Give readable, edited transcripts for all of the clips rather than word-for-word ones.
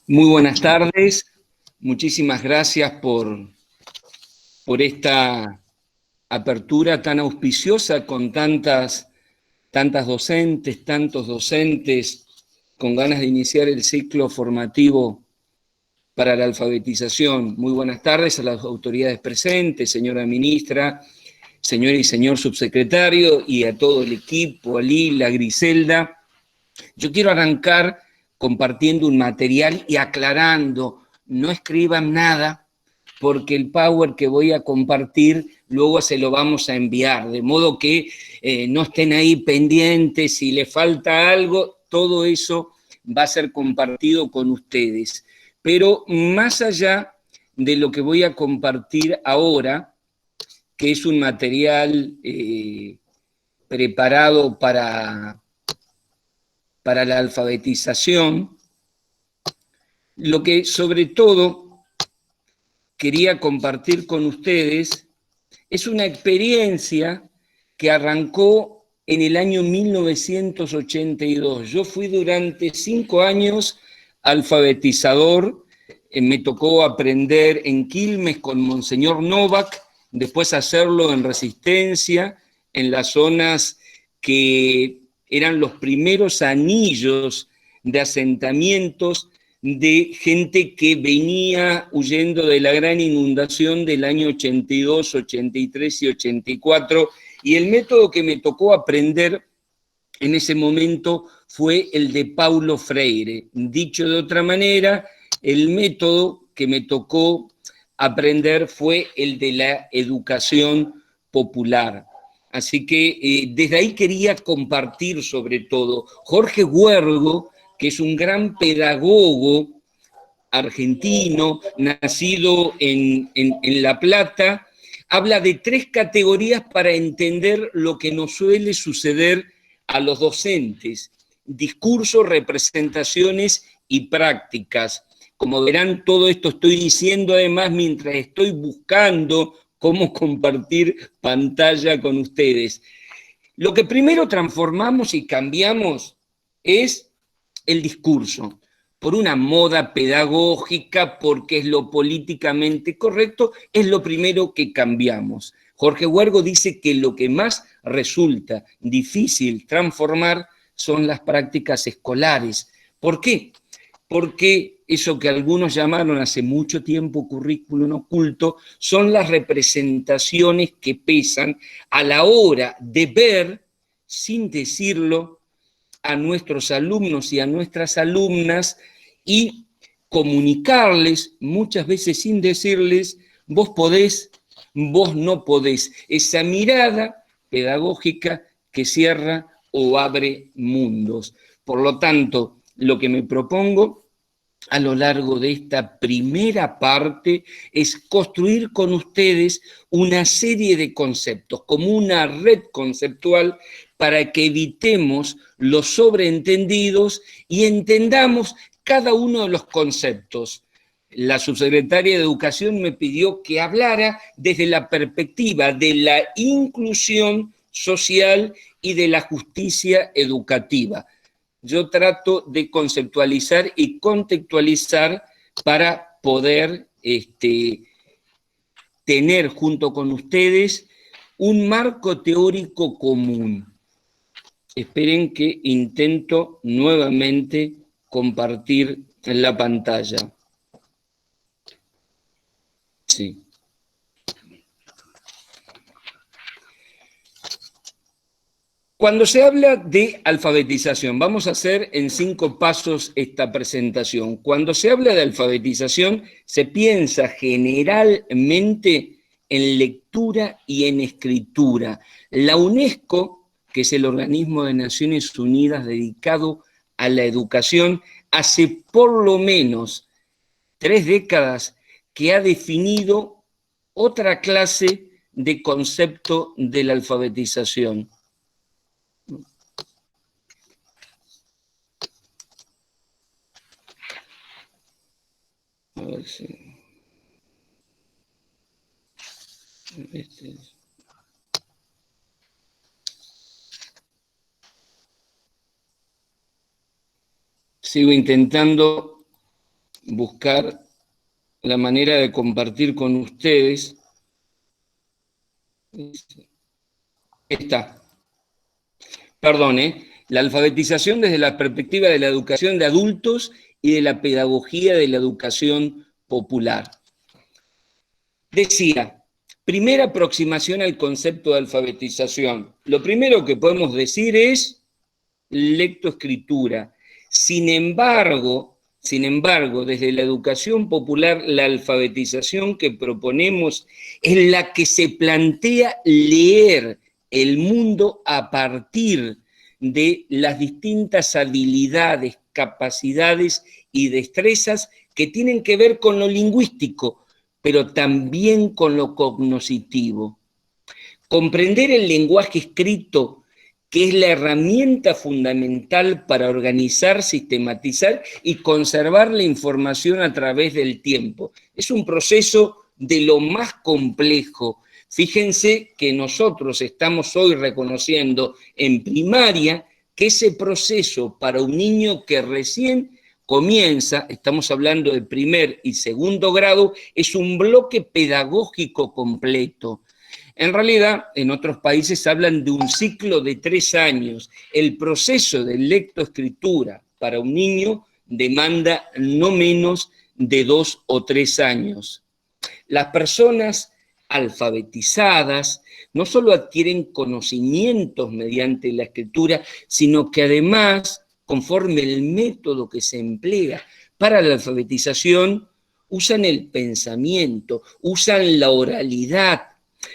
Muy buenas tardes, muchísimas gracias por esta apertura tan auspiciosa con tantas docentes, tantos docentes con ganas de iniciar el ciclo formativo para la alfabetización. Muy buenas tardes a las autoridades presentes, señora ministra, señor y señor subsecretario, y a todo el equipo, a Lila, Griselda. Yo quiero arrancar compartiendo un material y aclarando, no escriban nada, porque el Power que voy a compartir luego se lo vamos a enviar, de modo que no estén ahí pendientes, si les falta algo, todo eso va a ser compartido con ustedes. Pero más allá de lo que voy a compartir ahora, que es un material preparado para la alfabetización, lo que sobre todo quería compartir con ustedes es una experiencia que arrancó en el año 1982. Yo fui durante 5 años alfabetizador, me tocó aprender en Quilmes con Monseñor Novak, después hacerlo en Resistencia, en las zonas que eran los primeros anillos de asentamientos de gente que venía huyendo de la gran inundación del año 82, 83 y 84, y el método que me tocó aprender en ese momento fue el de Paulo Freire. Dicho de otra manera, el método que me tocó aprender fue el de la educación popular. Así que desde ahí quería compartir sobre todo. Jorge Huergo, que es un gran pedagogo argentino, nacido en La Plata, habla de 3 categorías para entender lo que nos suele suceder a los docentes: discursos, representaciones y prácticas. Como verán, todo esto estoy diciendo además mientras estoy buscando cómo compartir pantalla con ustedes. Lo que primero transformamos y cambiamos es el discurso, por una moda pedagógica, porque es lo políticamente correcto, es lo primero que cambiamos. Jorge Huergo dice que lo que más resulta difícil transformar son las prácticas escolares. ¿Por qué? Porque eso que algunos llamaron hace mucho tiempo currículum oculto son las representaciones que pesan a la hora de ver, sin decirlo, a nuestros alumnos y a nuestras alumnas y comunicarles, muchas veces sin decirles, vos podés, vos no podés. Esa mirada pedagógica que cierra o abre mundos. Por lo tanto, lo que me propongo a lo largo de esta primera parte es construir con ustedes una serie de conceptos, como una red conceptual, para que evitemos los sobreentendidos y entendamos cada uno de los conceptos. La subsecretaria de Educación me pidió que hablara desde la perspectiva de la inclusión social y de la justicia educativa. Yo trato de conceptualizar y contextualizar para poder tener junto con ustedes un marco teórico común. Esperen que intento nuevamente compartir en la pantalla. Sí. Cuando se habla de alfabetización, vamos a hacer en 5 pasos esta presentación. Cuando se habla de alfabetización, se piensa generalmente en lectura y en escritura. La UNESCO, que es el organismo de Naciones Unidas dedicado a la educación, hace por lo menos 3 décadas que ha definido otra clase de concepto de la alfabetización. A ver si... Sigo intentando buscar la manera de compartir con ustedes. Está. Perdón, la alfabetización desde la perspectiva de la educación de adultos y de la pedagogía de la educación popular. Decía, primera aproximación al concepto de alfabetización. Lo primero que podemos decir es lectoescritura. Sin embargo, desde la educación popular, la alfabetización que proponemos es la que se plantea leer el mundo a partir de las distintas habilidades, capacidades y destrezas que tienen que ver con lo lingüístico, pero también con lo cognoscitivo. Comprender el lenguaje escrito, que es la herramienta fundamental para organizar, sistematizar y conservar la información a través del tiempo. Es un proceso de lo más complejo. Fíjense que nosotros estamos hoy reconociendo en primaria que ese proceso para un niño que recién comienza, estamos hablando de primer y segundo grado, es un bloque pedagógico completo. En realidad, en otros países hablan de un ciclo de 3 años. El proceso de lectoescritura para un niño demanda no menos de 2 o 3 años. Las personas alfabetizadas no solo adquieren conocimientos mediante la escritura, sino que además, conforme el método que se emplea para la alfabetización, usan el pensamiento, usan la oralidad,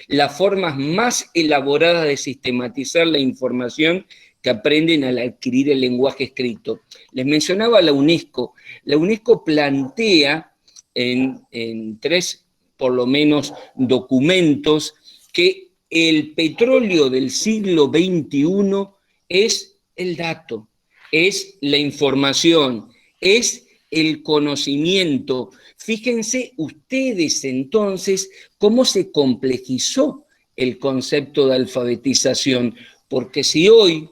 las formas más elaboradas de sistematizar la información que aprenden al adquirir el lenguaje escrito. Les mencionaba la UNESCO. La UNESCO plantea en 3, por lo menos, documentos que el petróleo del siglo XXI es el dato, es la información, es el conocimiento. Fíjense ustedes entonces cómo se complejizó el concepto de alfabetización, porque si hoy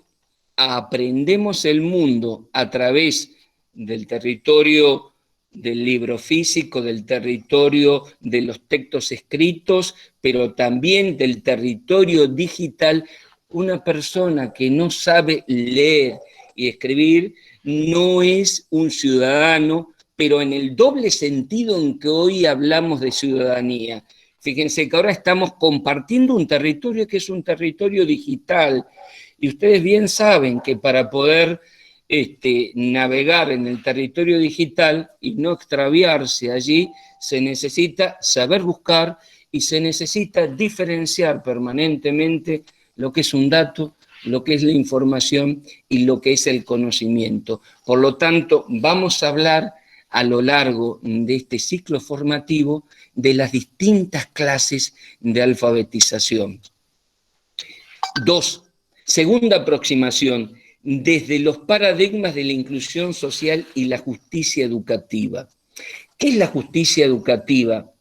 aprendemos el mundo a través del territorio del libro físico, del territorio de los textos escritos, pero también del territorio digital, una persona que no sabe leer y escribir no es un ciudadano, pero en el doble sentido en que hoy hablamos de ciudadanía. Fíjense que ahora estamos compartiendo un territorio que es un territorio digital, y ustedes bien saben que para poder navegar en el territorio digital y no extraviarse allí, se necesita saber buscar y se necesita diferenciar permanentemente lo que es un dato, lo que es la información y lo que es el conocimiento. Por lo tanto, vamos a hablar a lo largo de este ciclo formativo de las distintas clases de alfabetización. 2. Segunda aproximación, desde los paradigmas de la inclusión social y la justicia educativa. ¿Qué es la justicia educativa?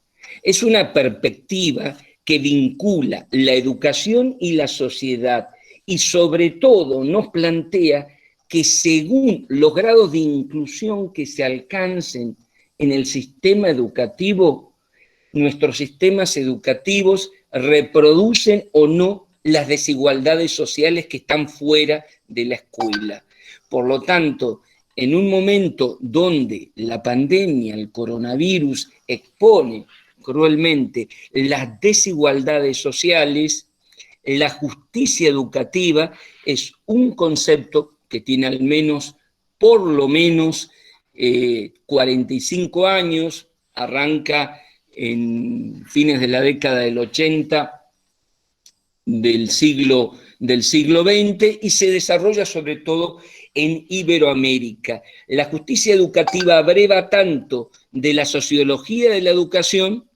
Es una perspectiva que vincula la educación y la sociedad y sobre todo nos plantea que según los grados de inclusión que se alcancen en el sistema educativo, nuestros sistemas educativos reproducen o no las desigualdades sociales que están fuera de la escuela. Por lo tanto, en un momento donde la pandemia, el coronavirus, expone cruelmente las desigualdades sociales, la justicia educativa es un concepto que tiene al menos, por lo menos, 45 años, arranca en fines de la década del 80 del siglo XX y se desarrolla sobre todo en Iberoamérica. La justicia educativa breva tanto de la sociología de la educación,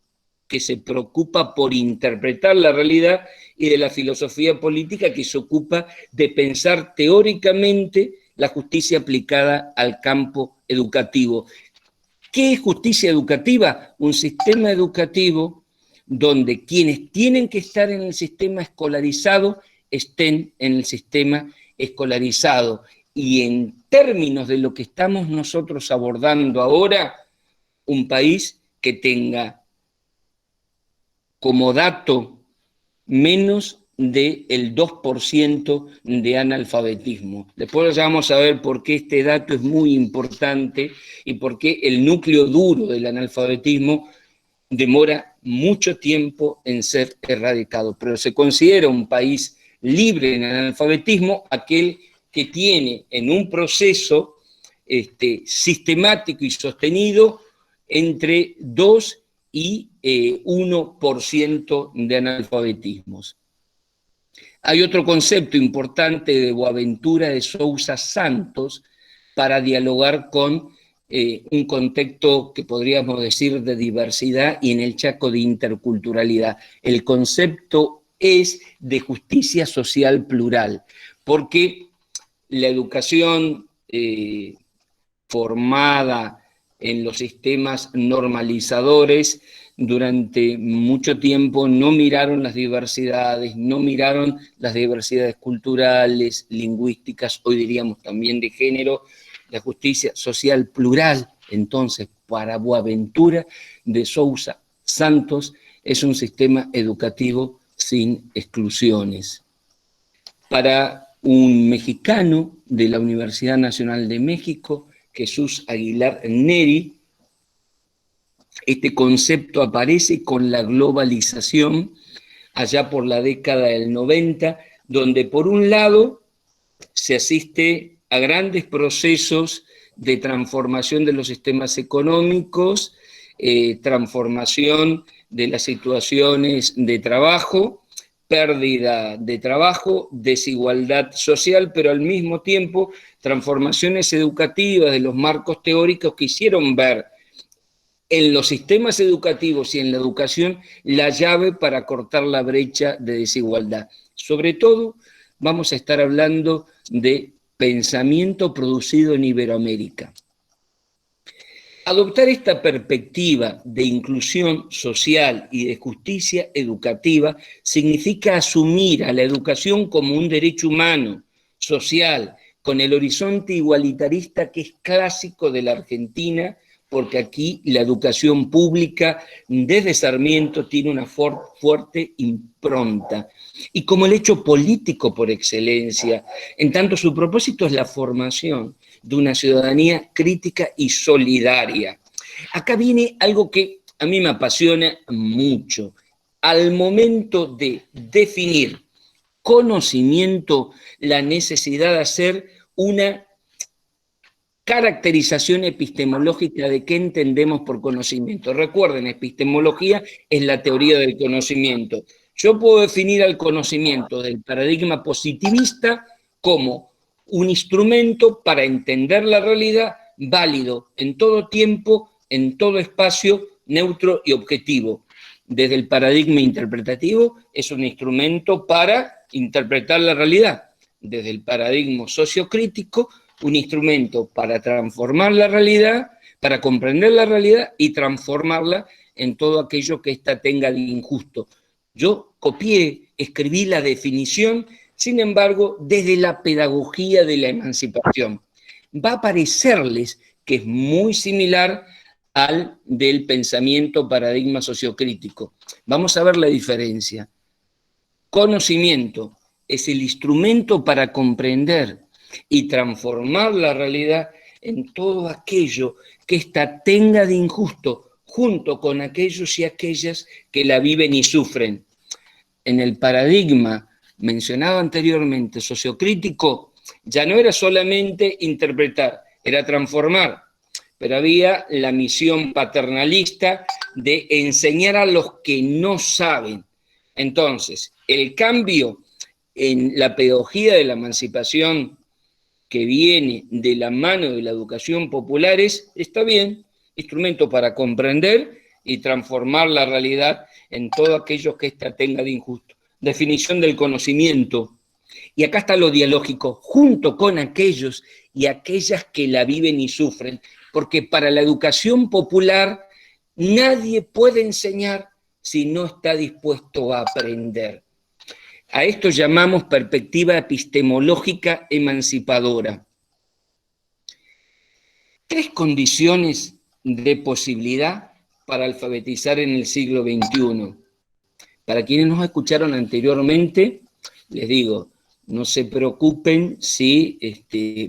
que se preocupa por interpretar la realidad, y de la filosofía política, que se ocupa de pensar teóricamente la justicia aplicada al campo educativo. ¿Qué es justicia educativa? Un sistema educativo donde quienes tienen que estar en el sistema escolarizado estén en el sistema escolarizado. Y en términos de lo que estamos nosotros abordando ahora, un país que tenga como dato menos del 2% de analfabetismo. Después ya vamos a ver por qué este dato es muy importante y por qué el núcleo duro del analfabetismo demora mucho tiempo en ser erradicado. Pero se considera un país libre en analfabetismo aquel que tiene en un proceso sistemático y sostenido entre 2 y 1% de analfabetismos. Hay otro concepto importante de Boaventura de Sousa Santos para dialogar con un contexto que podríamos decir de diversidad y en el Chaco de interculturalidad. El concepto es de justicia social plural, porque la educación formada en los sistemas normalizadores durante mucho tiempo no miraron las diversidades, no miraron las diversidades culturales, lingüísticas, hoy diríamos también de género, la justicia social plural. Entonces, para Boaventura de Sousa Santos es un sistema educativo sin exclusiones. Para un mexicano de la Universidad Nacional de México, Jesús Aguilar Neri, este concepto aparece con la globalización allá por la década del 90, donde por un lado se asiste a grandes procesos de transformación de los sistemas económicos, transformación de las situaciones de trabajo, pérdida de trabajo, desigualdad social, pero al mismo tiempo transformaciones educativas de los marcos teóricos que hicieron ver en los sistemas educativos y en la educación la llave para cortar la brecha de desigualdad. Sobre todo, vamos a estar hablando de pensamiento producido en Iberoamérica. Adoptar esta perspectiva de inclusión social y de justicia educativa significa asumir a la educación como un derecho humano, social, con el horizonte igualitarista que es clásico de la Argentina, porque aquí la educación pública desde Sarmiento tiene una fuerte impronta. Y como el hecho político por excelencia, en tanto su propósito es la formación de una ciudadanía crítica y solidaria. Acá viene algo que a mí me apasiona mucho. Al momento de definir conocimiento, la necesidad de hacer una caracterización epistemológica de qué entendemos por conocimiento. Recuerden, epistemología es la teoría del conocimiento. Yo puedo definir al conocimiento del paradigma positivista como un instrumento para entender la realidad válido en todo tiempo, en todo espacio, neutro y objetivo. Desde el paradigma interpretativo es un instrumento para interpretar la realidad. Desde el paradigma sociocrítico, un instrumento para transformar la realidad, para comprender la realidad y transformarla en todo aquello que ésta tenga de injusto. Yo copié, escribí la definición, sin embargo, desde la pedagogía de la emancipación. Va a parecerles que es muy similar al del pensamiento paradigma sociocrítico. Vamos a ver la diferencia. Conocimiento es el instrumento para comprender y transformar la realidad en todo aquello que ésta tenga de injusto, junto con aquellos y aquellas que la viven y sufren. En el paradigma mencionado anteriormente, sociocrítico, ya no era solamente interpretar, era transformar, pero había la misión paternalista de enseñar a los que no saben. Entonces, el cambio en la pedagogía de la emancipación que viene de la mano de la educación popular está bien, instrumento para comprender y transformar la realidad en todo aquello que ésta tenga de injusto. Definición del conocimiento. Y acá está lo dialógico, junto con aquellos y aquellas que la viven y sufren, porque para la educación popular nadie puede enseñar si no está dispuesto a aprender. A esto llamamos perspectiva epistemológica emancipadora. 3 condiciones de posibilidad para alfabetizar en el siglo XXI. Para quienes nos escucharon anteriormente, les digo, no se preocupen si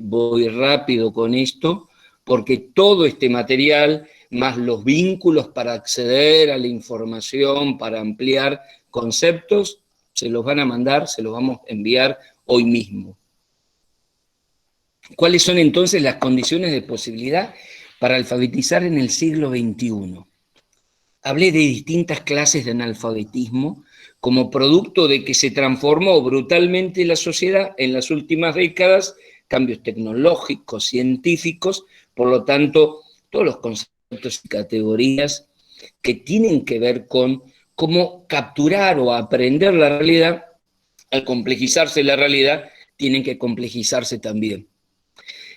voy rápido con esto, porque todo este material, más los vínculos para acceder a la información, para ampliar conceptos, se los van a mandar, se los vamos a enviar hoy mismo. ¿Cuáles son entonces las condiciones de posibilidad para alfabetizar en el siglo XXI? Hablé de distintas clases de analfabetismo como producto de que se transformó brutalmente la sociedad en las últimas décadas, cambios tecnológicos, científicos, por lo tanto, todos los conceptos y categorías que tienen que ver con cómo capturar o aprender la realidad, al complejizarse la realidad, tienen que complejizarse también.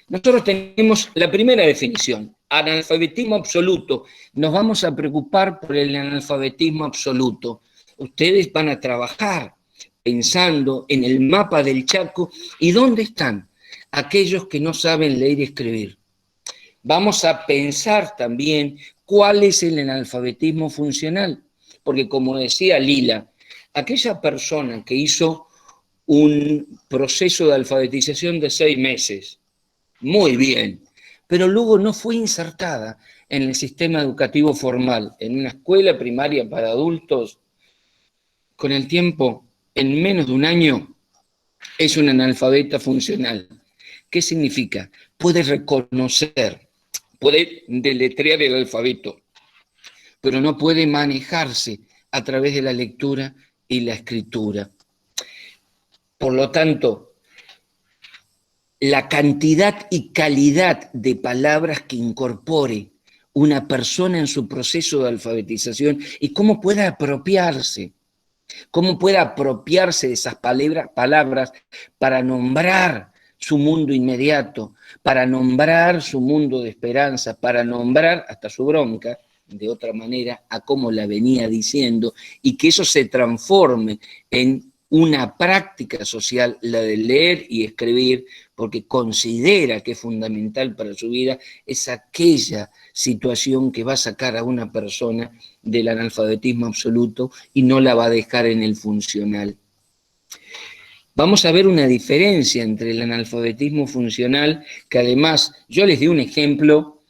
Nosotros tenemos la primera definición, analfabetismo absoluto. Nos vamos a preocupar por el analfabetismo absoluto. Ustedes van a trabajar pensando en el mapa del Chaco y dónde están aquellos que no saben leer y escribir. Vamos a pensar también cuál es el analfabetismo funcional, porque como decía Lila, aquella persona que hizo un proceso de alfabetización de 6 meses, muy bien, pero luego no fue insertada en el sistema educativo formal, en una escuela primaria para adultos, con el tiempo, en menos de un año, es un analfabeta funcional. ¿Qué significa? Puede reconocer, puede deletrear el alfabeto, pero no puede manejarse a través de la lectura y la escritura. Por lo tanto, la cantidad y calidad de palabras que incorpore una persona en su proceso de alfabetización y cómo pueda apropiarse de esas palabras para nombrar su mundo inmediato, para nombrar su mundo de esperanza, para nombrar hasta su bronca, de otra manera, a cómo la venía diciendo, y que eso se transforme en una práctica social, la de leer y escribir, porque considera que es fundamental para su vida, es aquella situación que va a sacar a una persona del analfabetismo absoluto y no la va a dejar en el funcional. Vamos a ver una diferencia entre el analfabetismo funcional, que además yo les di un ejemplo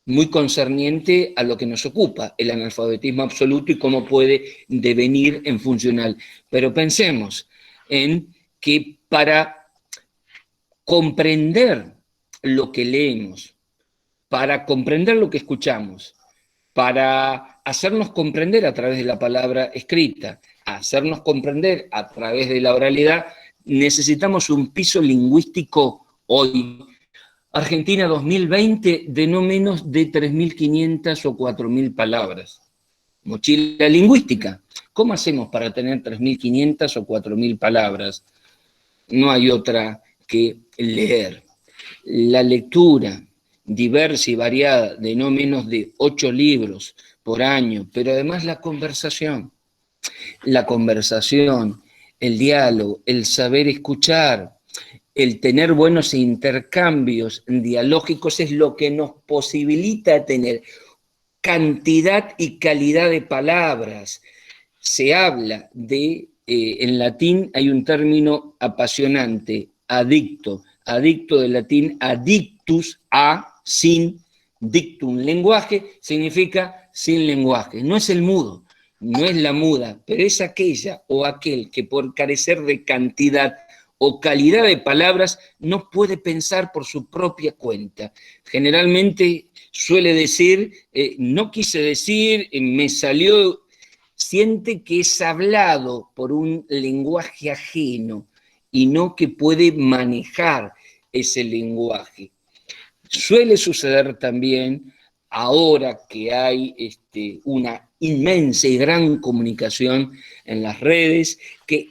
muy concerniente a lo que nos ocupa, el analfabetismo absoluto y cómo puede devenir en funcional. Pero pensemos en que para comprender lo que leemos, para comprender lo que escuchamos, para hacernos comprender a través de la palabra escrita, hacernos comprender a través de la oralidad, necesitamos un piso lingüístico hoy. Argentina 2020 de no menos de 3.500 o 4.000 palabras. Mochila lingüística. ¿Cómo hacemos para tener 3.500 o 4.000 palabras? No hay otra que leer. La lectura diversa y variada de no menos de 8 libros por año, pero además la conversación, el diálogo, el saber escuchar, el tener buenos intercambios dialógicos es lo que nos posibilita tener cantidad y calidad de palabras. Se habla de, en latín hay un término apasionante, adicto del latín adictus, sin, dictum, lenguaje, significa sin lenguaje. No es el mudo, no es la muda, pero es aquella o aquel que por carecer de cantidad o calidad de palabras no puede pensar por su propia cuenta. Generalmente suele decir, no quise decir, me salió, siente que es hablado por un lenguaje ajeno y no que puede manejar ese lenguaje. Suele suceder también, ahora que hay una inmensa y gran comunicación en las redes, que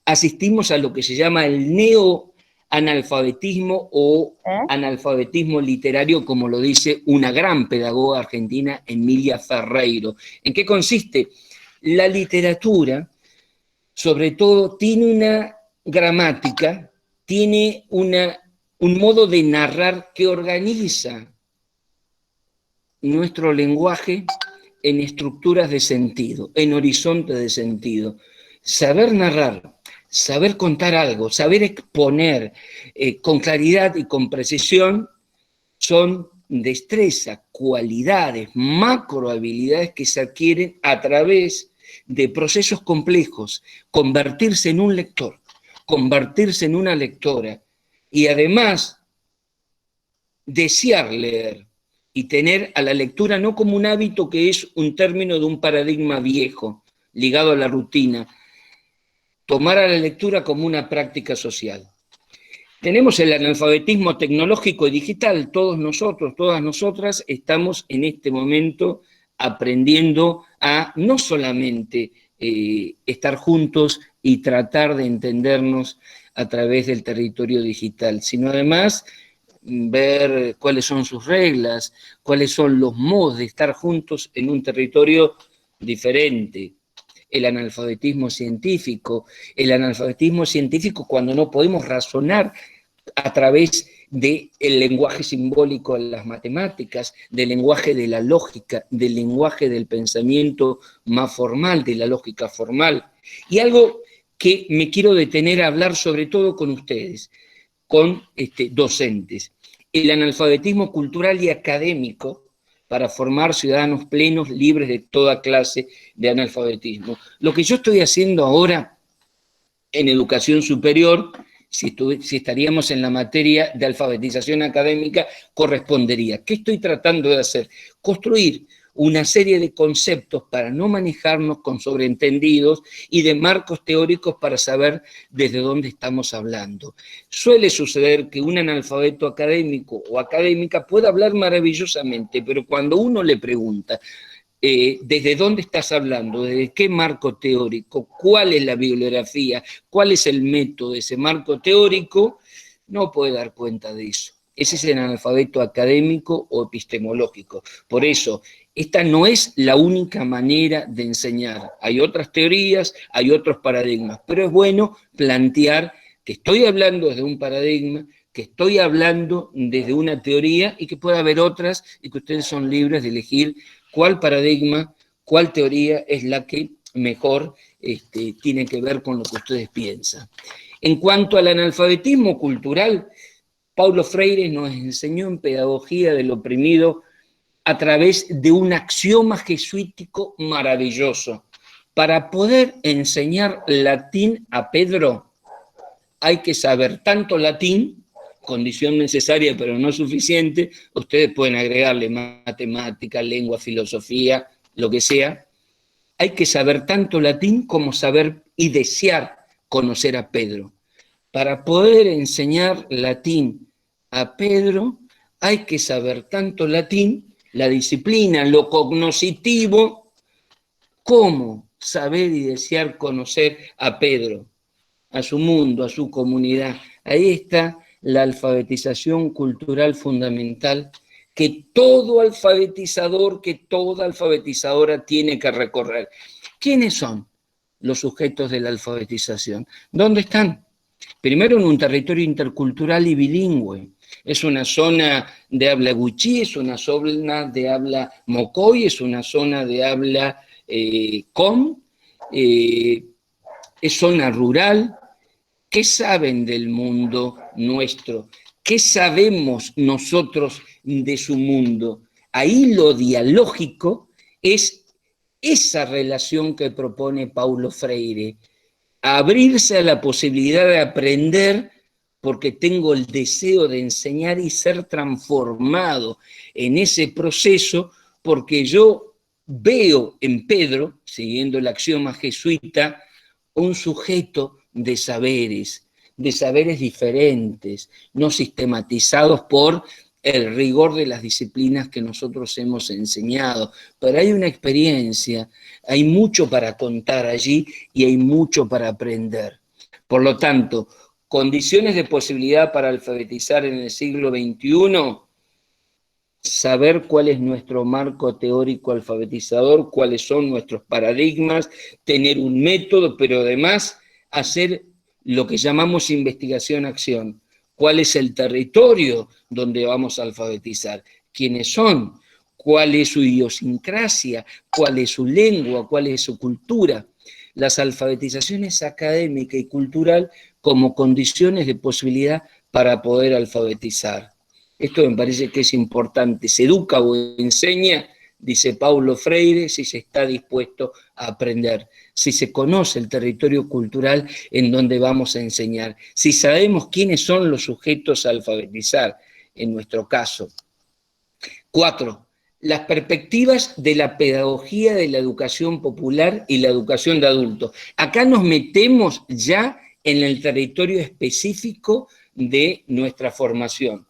asistimos a lo que se llama el neoanalfabetismo o analfabetismo literario, como lo dice una gran pedagoga argentina, Emilia Ferreiro. ¿En qué consiste? La literatura, sobre todo, tiene una gramática, tiene un modo de narrar que organiza nuestro lenguaje en estructuras de sentido, en horizonte de sentido. Saber narrar, saber contar algo, saber exponer con claridad y con precisión son destreza, cualidades, macrohabilidades que se adquieren a través de procesos complejos, convertirse en un lector, convertirse en una lectora y además desear leer y tener a la lectura no como un hábito que es un término de un paradigma viejo, ligado a la rutina, tomar a la lectura como una práctica social. Tenemos el analfabetismo tecnológico y digital, todos nosotros, todas nosotras estamos en este momento aprendiendo a no solamente estar juntos y tratar de entendernos a través del territorio digital, sino además ver cuáles son sus reglas, cuáles son los modos de estar juntos en un territorio diferente. El analfabetismo científico cuando no podemos razonar a través del lenguaje simbólico de las matemáticas, del lenguaje de la lógica, del lenguaje del pensamiento más formal, de la lógica formal. Y algo que me quiero detener a hablar sobre todo con ustedes, con docentes. El analfabetismo cultural y académico para formar ciudadanos plenos, libres de toda clase de analfabetismo. Lo que yo estoy haciendo ahora en educación superior, si estaríamos en la materia de alfabetización académica, correspondería. ¿Qué estoy tratando de hacer? Construir una serie de conceptos para no manejarnos con sobreentendidos y de marcos teóricos para saber desde dónde estamos hablando. Suele suceder que un analfabeto académico o académica puede hablar maravillosamente, pero cuando uno le pregunta ¿desde dónde estás hablando? ¿Desde qué marco teórico? ¿Cuál es la bibliografía? ¿Cuál es el método de ese marco teórico? No puede dar cuenta de eso. Ese es el analfabeto académico o epistemológico. Por eso, esta no es la única manera de enseñar. Hay otras teorías, hay otros paradigmas, pero es bueno plantear que estoy hablando desde un paradigma, que estoy hablando desde una teoría y que puede haber otras y que ustedes son libres de elegir cuál paradigma, cuál teoría es la que mejor tiene que ver con lo que ustedes piensan. En cuanto al analfabetismo cultural, Paulo Freire nos enseñó en Pedagogía del Oprimido a través de un axioma jesuítico maravilloso. Para poder enseñar latín a Pedro, hay que saber tanto latín, condición necesaria pero no suficiente, ustedes pueden agregarle matemática, lengua, filosofía, lo que sea, hay que saber tanto latín como saber y desear conocer a Pedro. Para poder enseñar latín a Pedro, hay que saber tanto latín, la disciplina, lo cognoscitivo, como saber y desear conocer a Pedro, a su mundo, a su comunidad. Ahí está la alfabetización cultural fundamental que todo alfabetizador, que toda alfabetizadora tiene que recorrer. ¿Quiénes son los sujetos de la alfabetización? ¿Dónde están? Primero, en un territorio intercultural y bilingüe. Es una zona de habla wichí, es una zona de habla mocoy, es una zona de habla com, es zona rural. ¿Qué saben del mundo nuestro? ¿Qué sabemos nosotros de su mundo? Ahí lo dialógico es esa relación que propone Paulo Freire, abrirse a la posibilidad de aprender porque tengo el deseo de enseñar y ser transformado en ese proceso, porque yo veo en Pedro, siguiendo el axioma jesuita, un sujeto de saberes diferentes, no sistematizados por el rigor de las disciplinas que nosotros hemos enseñado, pero hay una experiencia, hay mucho para contar allí y hay mucho para aprender. Por lo tanto, condiciones de posibilidad para alfabetizar en el siglo XXI, saber cuál es nuestro marco teórico alfabetizador, cuáles son nuestros paradigmas, tener un método, pero además hacer lo que llamamos investigación. ¿Cuál es el territorio donde vamos a alfabetizar? ¿Quiénes son? cuál es su idiosincrasia, cuál es su lengua, cuál es su cultura. Las alfabetizaciones académica y cultural como condiciones de posibilidad para poder alfabetizar. Esto me parece que es importante. Se educa o enseña, dice Paulo Freire, si se está dispuesto a aprender, si se conoce el territorio cultural en donde vamos a enseñar, si sabemos quiénes son los sujetos a alfabetizar, en nuestro caso. 4. Las perspectivas de la pedagogía de la educación popular y la educación de adultos. Acá nos metemos ya en el territorio específico de nuestra formación.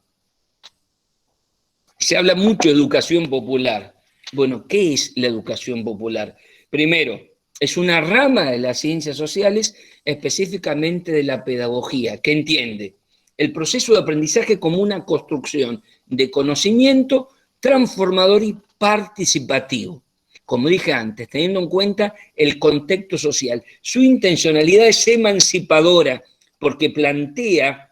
Se habla mucho de educación popular. Bueno, ¿qué es la educación popular? Primero, es una rama de las ciencias sociales, específicamente de la pedagogía, que entiende el proceso de aprendizaje como una construcción de conocimiento transformador y participativo. Como dije antes, teniendo en cuenta el contexto social. Su intencionalidad es emancipadora, porque plantea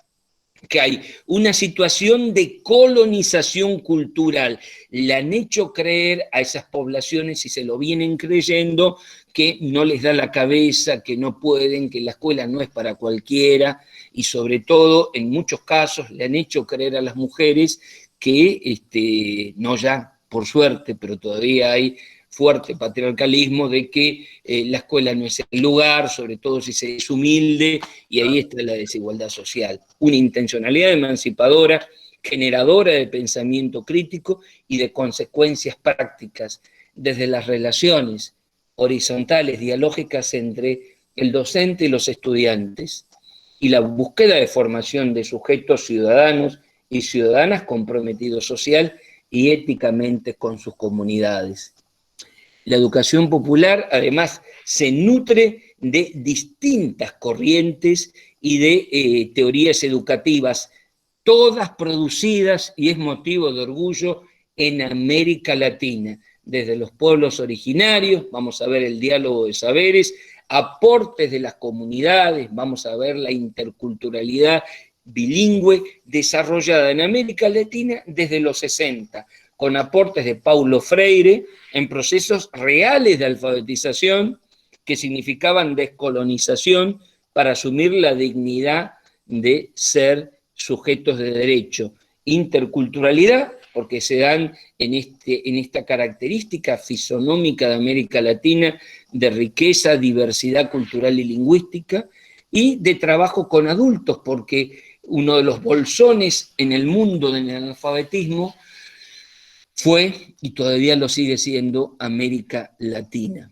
que hay una situación de colonización cultural. Le han hecho creer a esas poblaciones, y se lo vienen creyendo, que no les da la cabeza, que no pueden, que la escuela no es para cualquiera, y sobre todo, en muchos casos, le han hecho creer a las mujeres que, no ya, por suerte, pero todavía hay fuerte patriarcalismo de que la escuela no es el lugar, sobre todo si se es humilde, y ahí está la desigualdad social. Una intencionalidad emancipadora, generadora de pensamiento crítico y de consecuencias prácticas desde las relaciones horizontales, dialógicas entre el docente y los estudiantes, y la búsqueda de formación de sujetos ciudadanos y ciudadanas comprometidos social y éticamente con sus comunidades. La educación popular, además, se nutre de distintas corrientes y de teorías educativas, todas producidas, y es motivo de orgullo, en América Latina, desde los pueblos originarios, vamos a ver el diálogo de saberes, aportes de las comunidades, vamos a ver la interculturalidad bilingüe desarrollada en América Latina desde los 60, con aportes de Paulo Freire en procesos reales de alfabetización que significaban descolonización para asumir la dignidad de ser sujetos de derecho. Interculturalidad, porque se dan en esta característica fisonómica de América Latina de riqueza, diversidad cultural y lingüística, y de trabajo con adultos, porque uno de los bolsones en el mundo del analfabetismo fue, y todavía lo sigue siendo, América Latina.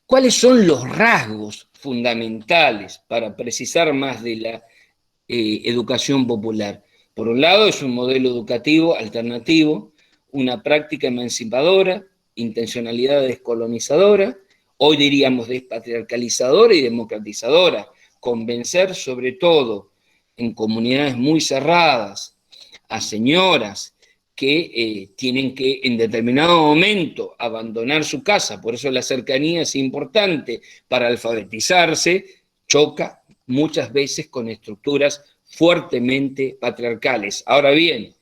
¿Cuáles son los rasgos fundamentales para precisar más de la educación popular? Por un lado, es un modelo educativo alternativo, una práctica emancipadora, intencionalidad descolonizadora, hoy diríamos despatriarcalizadora y democratizadora, convencer sobre todo en comunidades muy cerradas a señoras que tienen que en determinado momento abandonar su casa, por eso la cercanía es importante para alfabetizarse, choca muchas veces con estructuras fuertemente patriarcales. Ahora bien,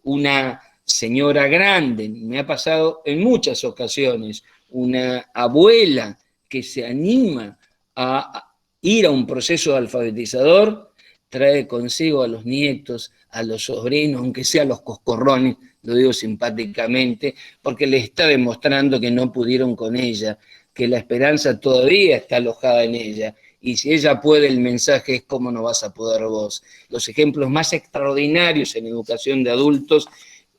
una señora grande, me ha pasado en muchas ocasiones, una abuela que se anima a ir a un proceso alfabetizador, trae consigo a los nietos, a los sobrinos, aunque sea a los coscorrones, lo digo simpáticamente, porque les está demostrando que no pudieron con ella, que la esperanza todavía está alojada en ella, y si ella puede, el mensaje es cómo no vas a poder vos. Los ejemplos más extraordinarios en educación de adultos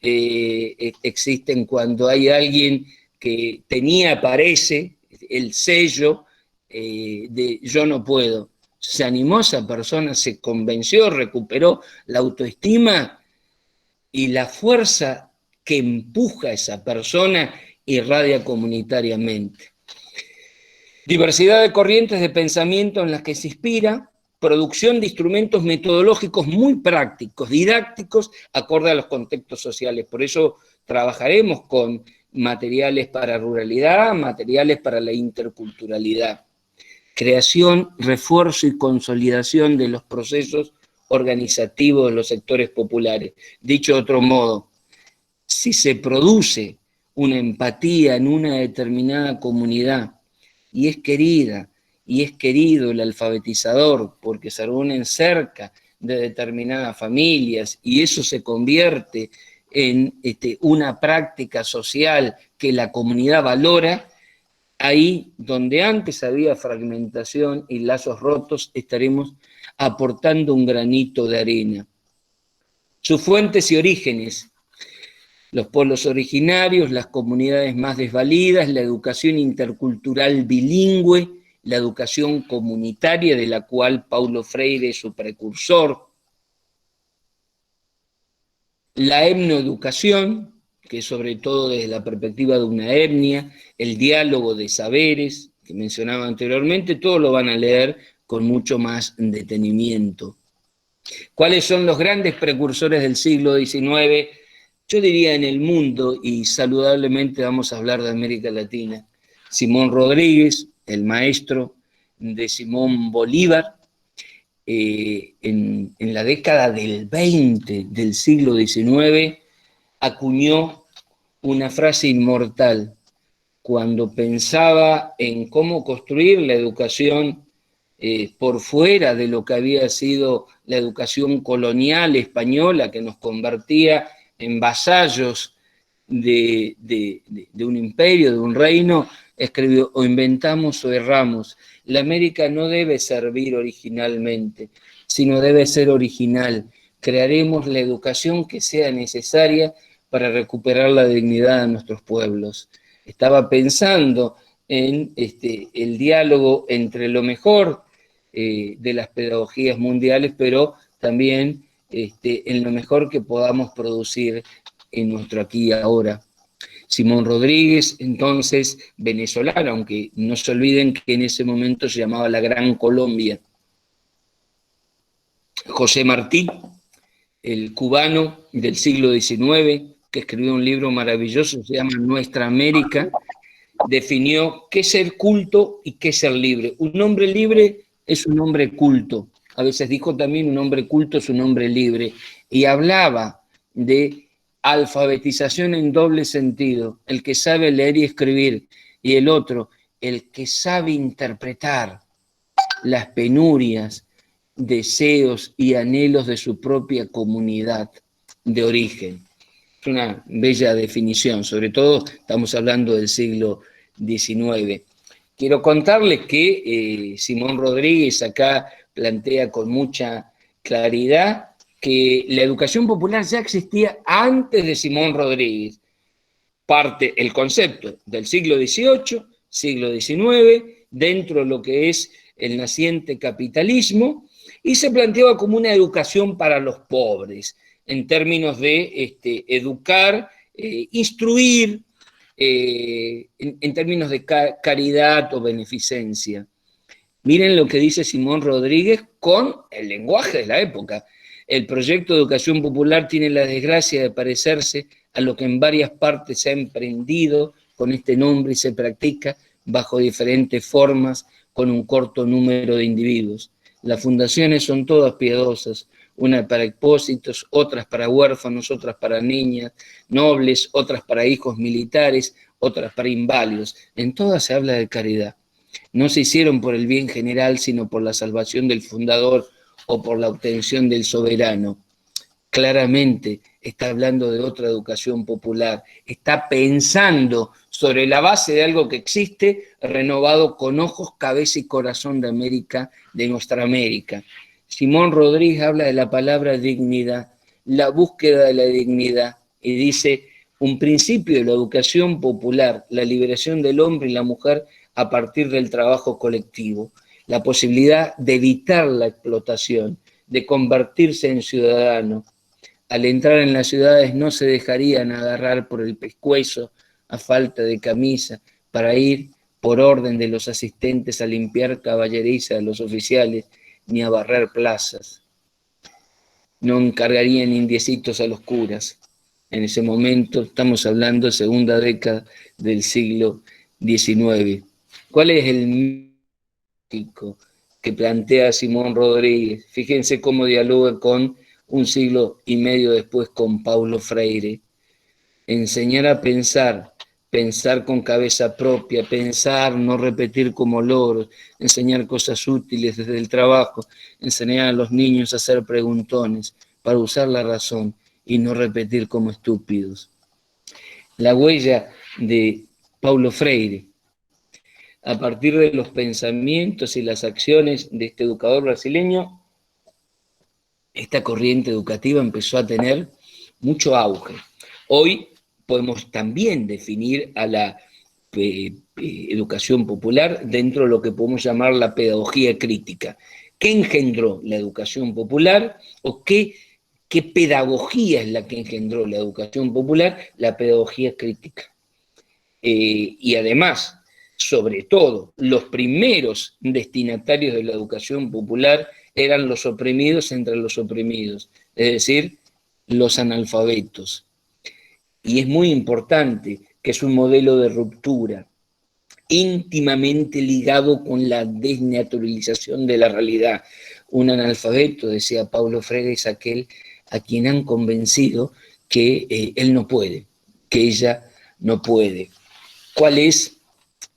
existen cuando hay alguien que tenía, parece, el sello de yo no puedo. Se animó esa persona, se convenció, recuperó la autoestima, y la fuerza que empuja a esa persona irradia comunitariamente. Diversidad de corrientes de pensamiento en las que se inspira, producción de instrumentos metodológicos muy prácticos, didácticos, acorde a los contextos sociales. Por eso trabajaremos con materiales para ruralidad, materiales para la interculturalidad. Creación, refuerzo y consolidación de los procesos organizativos de los sectores populares. Dicho de otro modo, si se produce una empatía en una determinada comunidad y es querida y es querido el alfabetizador porque se reúnen cerca de determinadas familias y eso se convierte en una práctica social que la comunidad valora, ahí donde antes había fragmentación y lazos rotos, estaremos aportando un granito de arena. Sus fuentes y orígenes: los pueblos originarios, las comunidades más desvalidas, la educación intercultural bilingüe, la educación comunitaria, de la cual Paulo Freire es su precursor, la etnoeducación, que es sobre todo desde la perspectiva de una etnia, el diálogo de saberes, que mencionaba anteriormente, todo lo van a leer con mucho más detenimiento. ¿Cuáles son los grandes precursores del siglo XIX? Yo diría en el mundo, y saludablemente vamos a hablar de América Latina. Simón Rodríguez, el maestro de Simón Bolívar, en la década del 20 del siglo XIX, acuñó una frase inmortal cuando pensaba en cómo construir la educación por fuera de lo que había sido la educación colonial española, que nos convertía en vasallos de un imperio, de un reino, escribió: o inventamos o erramos. La América no debe servir originalmente, sino debe ser original. Crearemos la educación que sea necesaria para recuperar la dignidad de nuestros pueblos. Estaba pensando en el diálogo entre lo mejor de las pedagogías mundiales, pero también en lo mejor que podamos producir en nuestro aquí y ahora. Simón Rodríguez, entonces venezolano, aunque no se olviden que en ese momento se llamaba la Gran Colombia. José Martí, el cubano del siglo XIX, que escribió un libro maravilloso, se llama Nuestra América, definió qué es ser culto y qué es ser libre. Un hombre libre es un hombre culto. A veces dijo también un hombre culto es un hombre libre. Y hablaba de alfabetización en doble sentido. El que sabe leer y escribir. Y el otro, el que sabe interpretar las penurias, deseos y anhelos de su propia comunidad de origen. Es una bella definición, sobre todo estamos hablando del siglo XIX. Quiero contarles que Simón Rodríguez acá plantea con mucha claridad que la educación popular ya existía antes de Simón Rodríguez. Parte el concepto del siglo XVIII, siglo XIX, dentro de lo que es el naciente capitalismo, y se planteaba como una educación para los pobres, en términos de educar, instruir, en términos de caridad o beneficencia. Miren lo que dice Simón Rodríguez con el lenguaje de la época. El proyecto de educación popular tiene la desgracia de parecerse a lo que en varias partes se ha emprendido con este nombre y se practica bajo diferentes formas con un corto número de individuos. Las fundaciones son todas piadosas, unas para expósitos, otras para huérfanos, otras para niñas nobles, otras para hijos militares, otras para inválidos. En todas se habla de caridad. No se hicieron por el bien general, sino por la salvación del fundador o por la obtención del soberano. Claramente está hablando de otra educación popular, está pensando sobre la base de algo que existe, renovado con ojos, cabeza y corazón de América, de nuestra América. Simón Rodríguez habla de la palabra dignidad, la búsqueda de la dignidad, y dice: un principio de la educación popular, la liberación del hombre y la mujer a partir del trabajo colectivo, la posibilidad de evitar la explotación, de convertirse en ciudadano. Al entrar en las ciudades no se dejarían agarrar por el pescuezo a falta de camisa para ir por orden de los asistentes a limpiar caballeriza a los oficiales ni a barrer plazas. No encargarían indiecitos a los curas. En ese momento estamos hablando de segunda década del siglo XIX. ¿Cuál es el mítico que plantea Simón Rodríguez? Fíjense cómo dialoga con un siglo y medio después con Paulo Freire. enseñar a pensar, pensar con cabeza propia, pensar, no repetir como loros, enseñar cosas útiles desde el trabajo, enseñar a los niños a hacer preguntones para usar la razón y no repetir como estúpidos. La huella de Paulo Freire, a partir de los pensamientos y las acciones de este educador brasileño, esta corriente educativa empezó a tener mucho auge. Hoy podemos también definir a la educación popular dentro de lo que podemos llamar la pedagogía crítica. ¿Qué engendró la educación popular o qué pedagogía es la que engendró la educación popular? La pedagogía crítica. Y además, sobre todo, los primeros destinatarios de la educación popular eran los oprimidos entre los oprimidos, es decir, los analfabetos. Y es muy importante que es un modelo de ruptura, íntimamente ligado con la desnaturalización de la realidad. Un analfabeto, decía Paulo Freire, es aquel a quien han convencido que él no puede, que ella no puede. ¿Cuál es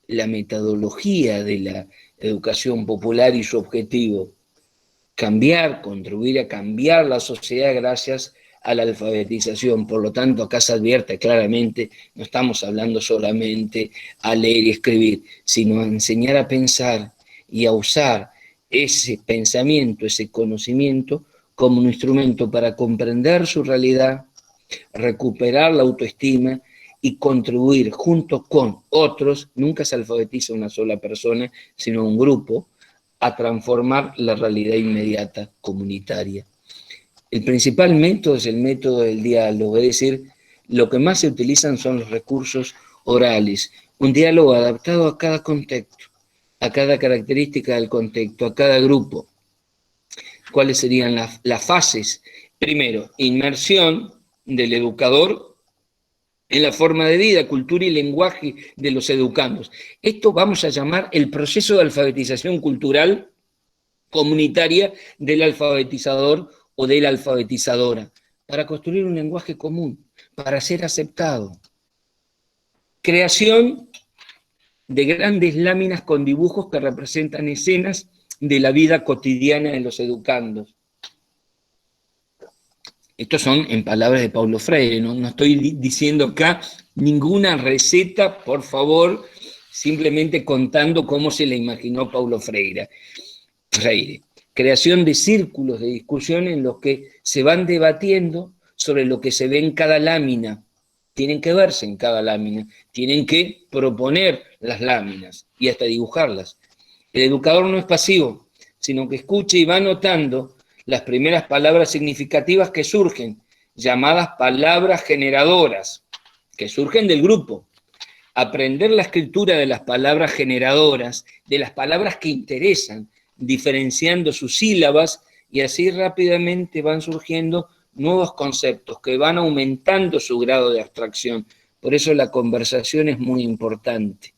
la metodología de la educación popular y su objetivo? Cambiar, contribuir a cambiar la sociedad gracias a la alfabetización. Por lo tanto, acá se advierte claramente, no estamos hablando solamente a leer y escribir, sino a enseñar a pensar y a usar ese pensamiento, ese conocimiento como un instrumento para comprender su realidad, recuperar la autoestima y contribuir junto con otros, nunca se alfabetiza una sola persona, sino un grupo, a transformar la realidad inmediata comunitaria. El principal método es el método del diálogo, es decir, lo que más se utilizan son los recursos orales, un diálogo adaptado a cada contexto, a cada característica del contexto, a cada grupo. ¿Cuáles serían las fases? Primero, inmersión del educador en la forma de vida, cultura y lenguaje de los educandos. Esto vamos a llamar el proceso de alfabetización cultural comunitaria del alfabetizador o de la alfabetizadora, para construir un lenguaje común, para ser aceptado. Creación de grandes láminas con dibujos que representan escenas de la vida cotidiana de los educandos. Estos son en palabras de Paulo Freire, no estoy diciendo acá ninguna receta, por favor, simplemente contando cómo se le imaginó Paulo Freire. Creación de círculos de discusión en los que se van debatiendo sobre lo que se ve en cada lámina. Tienen que verse en cada lámina, tienen que proponer las láminas y hasta dibujarlas. El educador no es pasivo, sino que escucha y va anotando las primeras palabras significativas que surgen, llamadas palabras generadoras, que surgen del grupo. Aprender la escritura de las palabras generadoras, de las palabras que interesan, diferenciando sus sílabas, y así rápidamente van surgiendo nuevos conceptos que van aumentando su grado de abstracción. Por eso la conversación es muy importante.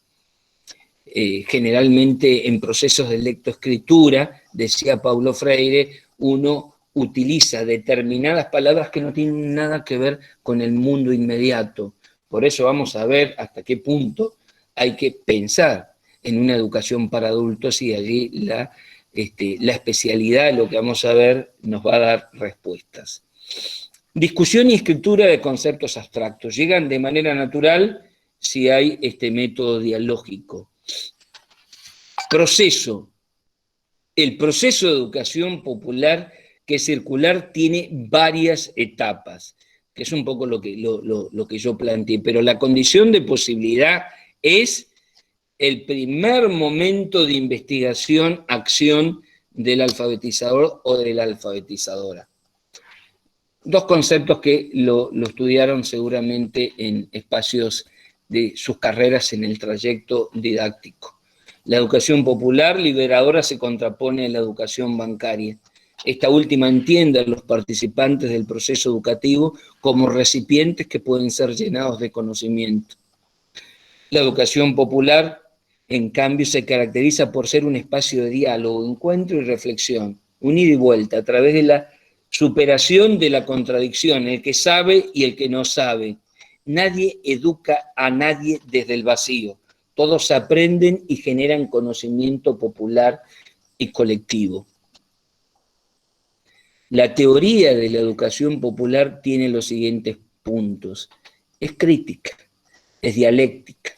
Generalmente en procesos de lectoescritura, decía Paulo Freire, uno utiliza determinadas palabras que no tienen nada que ver con el mundo inmediato. Por eso vamos a ver hasta qué punto hay que pensar en una educación para adultos y allí la especialidad de lo que vamos a ver nos va a dar respuestas. Discusión y escritura de conceptos abstractos. Llegan de manera natural si hay este método dialógico. Proceso. El proceso de educación popular que es circular tiene varias etapas, que es un poco lo que yo planteé, pero la condición de posibilidad es el primer momento de investigación, acción del alfabetizador o de la alfabetizadora. Dos conceptos que lo estudiaron seguramente en espacios de sus carreras en el trayecto didáctico. La educación popular liberadora se contrapone a la educación bancaria. Esta última entiende a los participantes del proceso educativo como recipientes que pueden ser llenados de conocimiento. La educación popular, en cambio, se caracteriza por ser un espacio de diálogo, encuentro y reflexión, un ida y vuelta a través de la superación de la contradicción, el que sabe y el que no sabe, Nadie educa a nadie desde el vacío. Todos aprenden y generan conocimiento popular y colectivo. La teoría de la educación popular tiene los siguientes puntos. Es crítica, es dialéctica,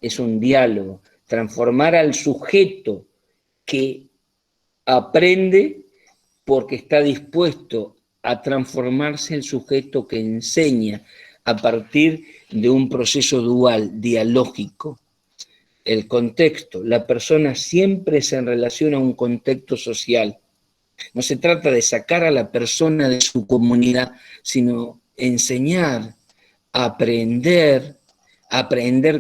es un diálogo. Transformar al sujeto que aprende porque está dispuesto a transformarse el sujeto que enseña a partir de un proceso dual, dialógico. El contexto, la persona siempre se relaciona a un contexto social. No se trata de sacar a la persona de su comunidad, sino enseñar, aprender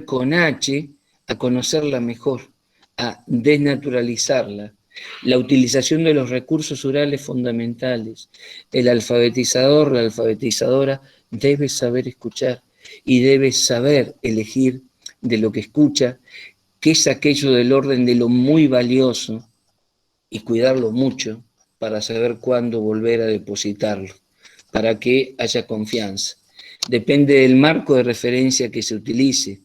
con H, a conocerla mejor, a desnaturalizarla. La utilización de los recursos orales fundamentales. El alfabetizador, la alfabetizadora debe saber escuchar y debe saber elegir de lo que escucha, que es aquello del orden de lo muy valioso, y cuidarlo mucho para saber cuándo volver a depositarlo, para que haya confianza. Depende del marco de referencia que se utilice.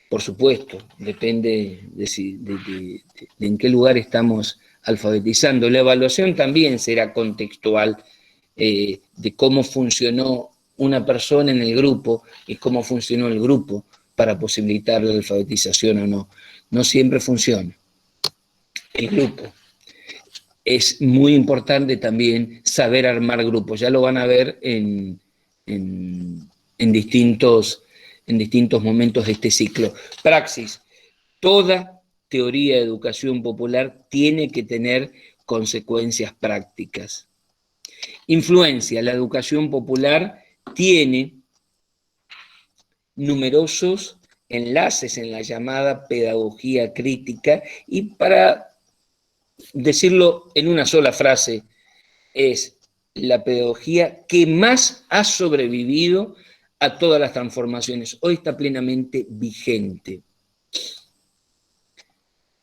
Por supuesto, depende de en qué lugar estamos alfabetizando. La evaluación también será contextual, de cómo funcionó una persona en el grupo y cómo funcionó el grupo para posibilitar la alfabetización o no. No siempre funciona el grupo. Es muy importante también saber armar grupos. Ya lo van a ver en distintos momentos de este ciclo. Praxis. Toda teoría de educación popular tiene que tener consecuencias prácticas. Influencia. La educación popular tiene numerosos enlaces en la llamada pedagogía crítica, y para decirlo en una sola frase, es la pedagogía que más ha sobrevivido a todas las transformaciones. Hoy está plenamente vigente.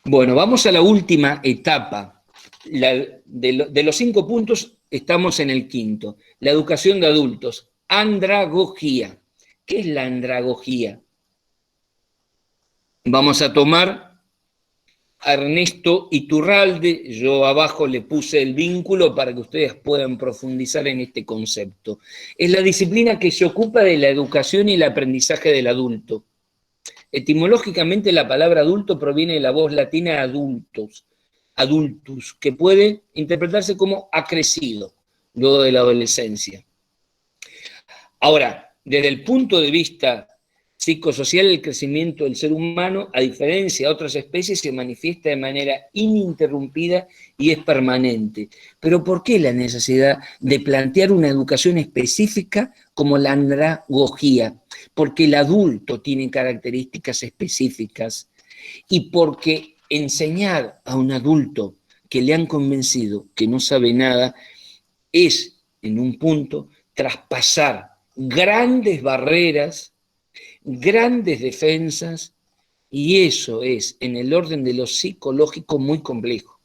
Bueno, vamos a la última etapa. De los 5 puntos, estamos en el quinto. La educación de adultos. Andragogía. ¿Qué es la andragogía? Vamos a tomar a Ernesto Iturralde, yo abajo le puse el vínculo para que ustedes puedan profundizar en este concepto. Es la disciplina que se ocupa de la educación y el aprendizaje del adulto. Etimológicamente la palabra adulto proviene de la voz latina adultos, adultus, que puede interpretarse como acrecido, luego de la adolescencia. Ahora, desde el punto de vista psicosocial, el crecimiento del ser humano, a diferencia de otras especies, se manifiesta de manera ininterrumpida y es permanente. Pero ¿por qué la necesidad de plantear una educación específica como la andragogía? Porque el adulto tiene características específicas y porque enseñar a un adulto que le han convencido que no sabe nada es, en un punto, traspasar grandes barreras, grandes defensas, y eso es, en el orden de lo psicológico, muy complejo.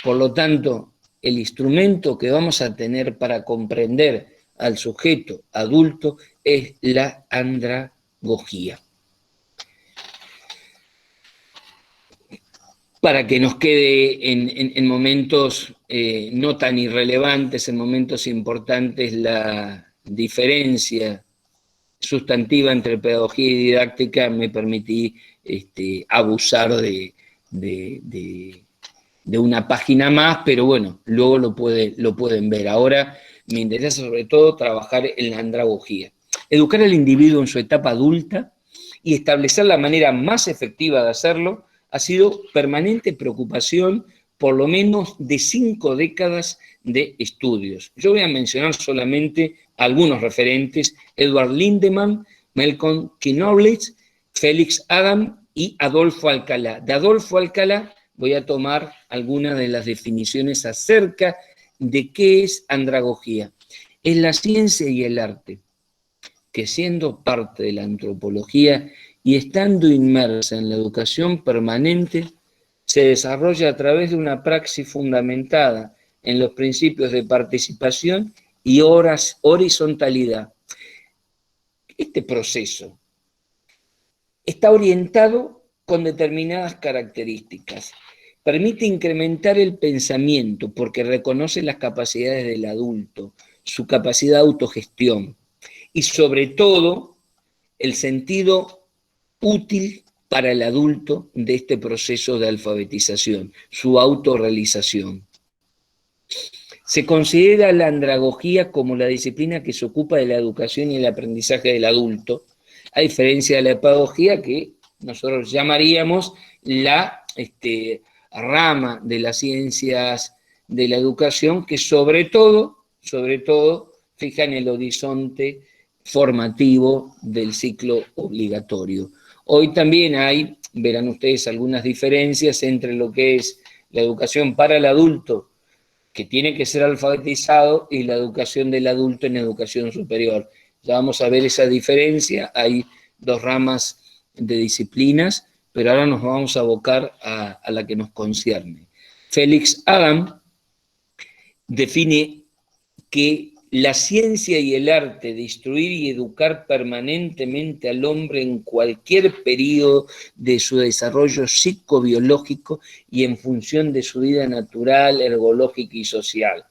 Por lo tanto, el instrumento que vamos a tener para comprender al sujeto adulto es la andragogía. Para que nos quede en momentos no tan irrelevantes, en momentos importantes, la diferencia sustantiva entre pedagogía y didáctica, me permití abusar de una página más, pero bueno, luego lo pueden ver. Ahora me interesa sobre todo trabajar en la andragogía. Educar al individuo en su etapa adulta y establecer la manera más efectiva de hacerlo ha sido permanente preocupación por lo menos de 5 décadas de estudios. Yo voy a mencionar solamente algunos referentes: Edward Lindemann, Malcolm Knowles, Félix Adam y Adolfo Alcalá. De Adolfo Alcalá voy a tomar algunas de las definiciones acerca de qué es andragogía. Es la ciencia y el arte que, siendo parte de la antropología y estando inmersa en la educación permanente, se desarrolla a través de una praxis fundamentada en los principios de participación y horizontalidad. Este proceso está orientado con determinadas características. Permite incrementar el pensamiento porque reconoce las capacidades del adulto, su capacidad de autogestión y sobre todo el sentido útil para el adulto de este proceso de alfabetización, su autorrealización. Se considera la andragogía como la disciplina que se ocupa de la educación y el aprendizaje del adulto, a diferencia de la pedagogía que nosotros llamaríamos la rama de las ciencias de la educación que sobre todo fija en el horizonte formativo del ciclo obligatorio. Hoy también hay, verán ustedes, algunas diferencias entre lo que es la educación para el adulto, que tiene que ser alfabetizado, y la educación del adulto en educación superior. Ya vamos a ver esa diferencia, hay dos ramas de disciplinas, pero ahora nos vamos a abocar a la que nos concierne. Félix Adam define que la ciencia y el arte de instruir y educar permanentemente al hombre en cualquier periodo de su desarrollo psicobiológico y en función de su vida natural, ergológica y social.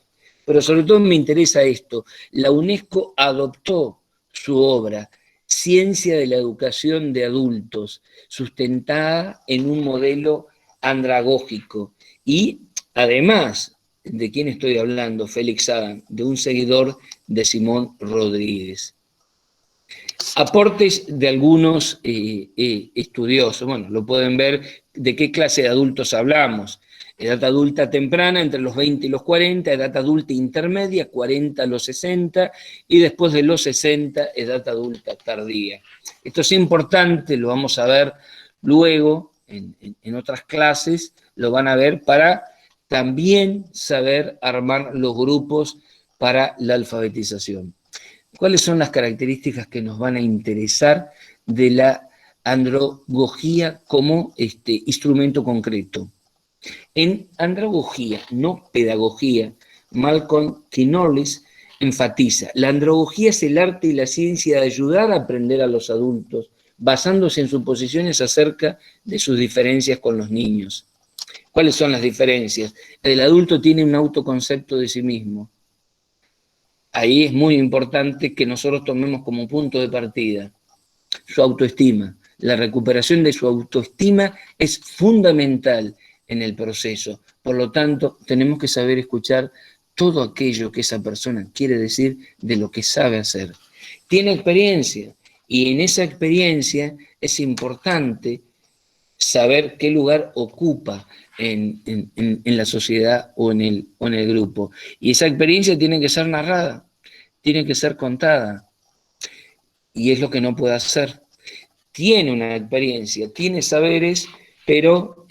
Pero sobre todo me interesa esto, la UNESCO adoptó su obra, Ciencia de la Educación de Adultos, sustentada en un modelo andragógico y además, ¿de quién estoy hablando? Félix Adam, de un seguidor de Simón Rodríguez. Aportes de algunos estudiosos, bueno, lo pueden ver de qué clase de adultos hablamos. Edad adulta temprana, entre los 20 y los 40, edad adulta intermedia, 40 a los 60, y después de los 60, edad adulta tardía. Esto es importante, lo vamos a ver luego en otras clases, lo van a ver para también saber armar los grupos para la alfabetización. ¿Cuáles son las características que nos van a interesar de la andragogía como instrumento concreto? En andragogía, no pedagogía, Malcolm Knowles enfatiza, la andragogía es el arte y la ciencia de ayudar a aprender a los adultos, basándose en suposiciones acerca de sus diferencias con los niños. ¿Cuáles son las diferencias? El adulto tiene un autoconcepto de sí mismo. Ahí es muy importante que nosotros tomemos como punto de partida su autoestima. La recuperación de su autoestima es fundamental en el proceso. Por lo tanto, tenemos que saber escuchar todo aquello que esa persona quiere decir de lo que sabe hacer. Tiene experiencia y en esa experiencia es importante saber qué lugar ocupa en la sociedad o en el grupo. Y esa experiencia tiene que ser narrada, tiene que ser contada. Y es lo que no puede hacer. Tiene una experiencia, tiene saberes, pero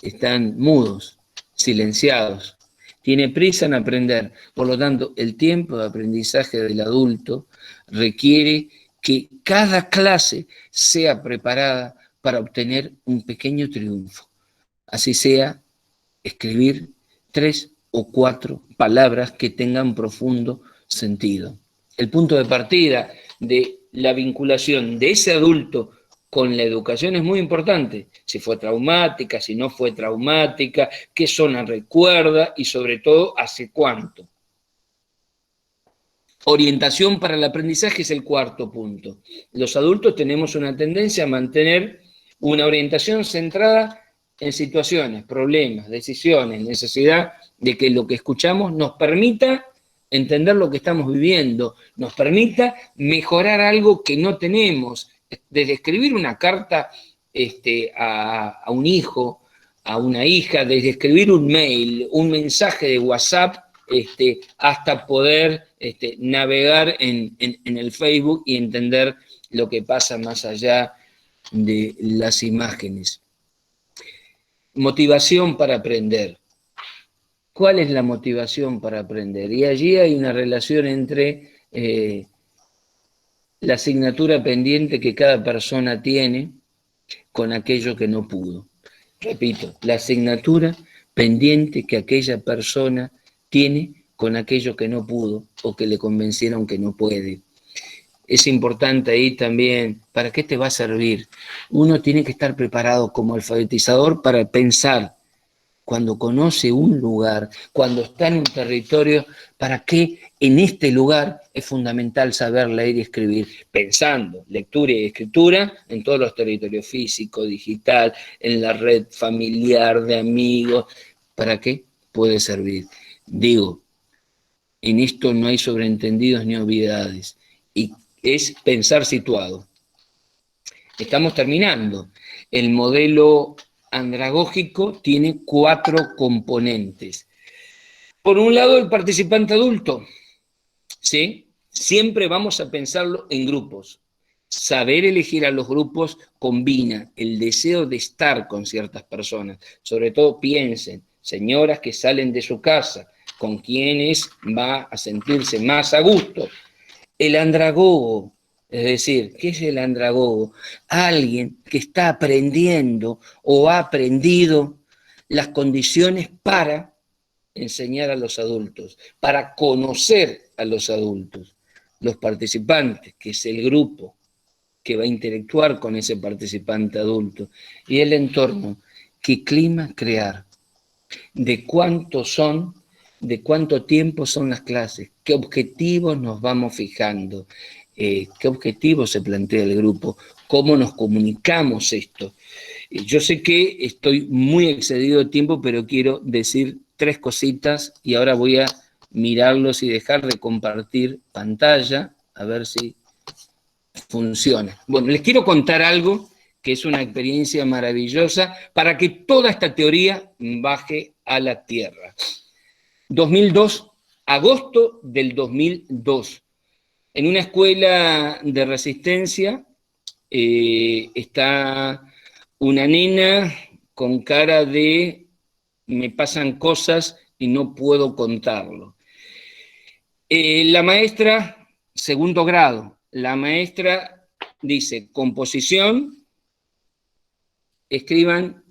están mudos, silenciados. Tiene prisa en aprender. Por lo tanto, el tiempo de aprendizaje del adulto requiere que cada clase sea preparada para obtener un pequeño triunfo. Así sea, escribir 3 o 4 palabras que tengan profundo sentido. El punto de partida de la vinculación de ese adulto con la educación es muy importante. Si fue traumática, si no fue traumática, qué zona recuerda y sobre todo hace cuánto. Orientación para el aprendizaje es el cuarto punto. Los adultos tenemos una tendencia a mantener una orientación centrada en situaciones, problemas, decisiones, necesidad de que lo que escuchamos nos permita entender lo que estamos viviendo, nos permita mejorar algo que no tenemos. Desde escribir una carta a un hijo, a una hija, desde escribir un mail, un mensaje de WhatsApp, hasta poder navegar en el Facebook y entender lo que pasa más allá de las imágenes. Motivación para aprender. ¿Cuál es la motivación para aprender? Y allí hay una relación entre la asignatura pendiente que cada persona tiene con aquello que no pudo. Repito, la asignatura pendiente que aquella persona tiene con aquello que no pudo o que le convencieron que no puede. es importante ahí también, ¿para qué te va a servir? Uno tiene que estar preparado como alfabetizador para pensar, cuando conoce un lugar, cuando está en un territorio, para qué en este lugar es fundamental saber leer y escribir, pensando lectura y escritura en todos los territorios, físico, digital, en la red familiar, de amigos, ¿para qué puede servir? Digo, en esto no hay sobreentendidos ni obviedades, y es pensar situado. Estamos terminando. El modelo andragógico tiene 4 componentes. Por un lado, el participante adulto, ¿sí? Siempre vamos a pensarlo en grupos. Saber elegir a los grupos combina el deseo de estar con ciertas personas. Sobre todo piensen, señoras que salen de su casa, con quienes va a sentirse más a gusto. El andragogo, es decir, ¿qué es el andragogo? Alguien que está aprendiendo o ha aprendido las condiciones para enseñar a los adultos, para conocer a los adultos, los participantes, que es el grupo que va a interactuar con ese participante adulto, y el entorno, qué clima crear, de cuántos son, de cuánto tiempo son las clases, qué objetivos nos vamos fijando, qué objetivos se plantea el grupo, cómo nos comunicamos esto. Yo sé que estoy muy excedido de tiempo, pero quiero decir 3 cositas y ahora voy a mirarlos y dejar de compartir pantalla, a ver si funciona. Bueno, les quiero contar algo que es una experiencia maravillosa para que toda esta teoría baje a la tierra. 2002, agosto del 2002, en una escuela de resistencia está una nena con cara de me pasan cosas y no puedo contarlo. La maestra, segundo grado, la maestra dice, composición, escriban